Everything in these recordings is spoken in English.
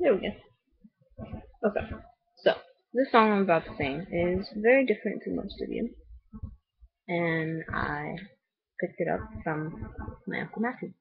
There we go. Okay. So, this song I'm about to sing is very different to most of you, and I picked it up from my Uncle Matthew.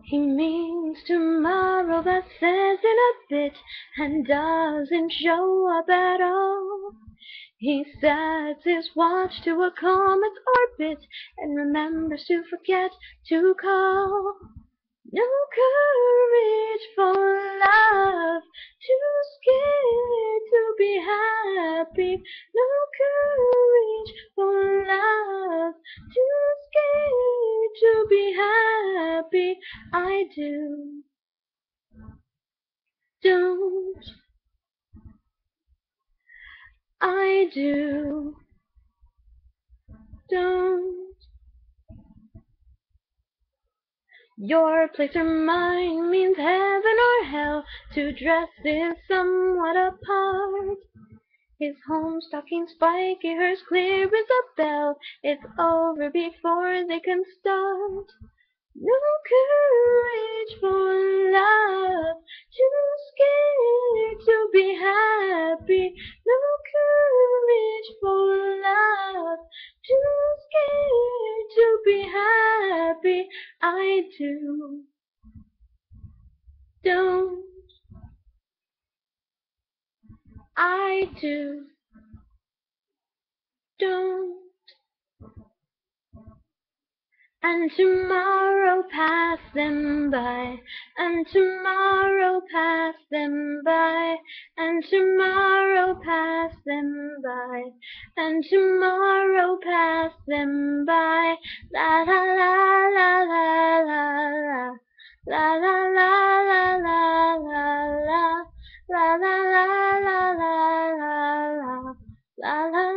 He means tomorrow, that says in a bit, and doesn't show up at all. He sets his watch to a comet's orbit and remembers to forget to call. No courage for love, too scared to be happy. No courage for love, too scared to be happy. I don't, I don't. Your place or mine means heaven or hell. Two dresses somewhat apart. His home stocking spiky, hers clear as a bell. It's over before they can start. No courage for love, too scared to be happy. No courage for love, too scared to be happy. I don't, I don't. And tomorrow pass them by, and tomorrow pass them by, and tomorrow pass them by, and tomorrow pass them by. La la la la la la la, la la la la la la la, la la la la la la la, la la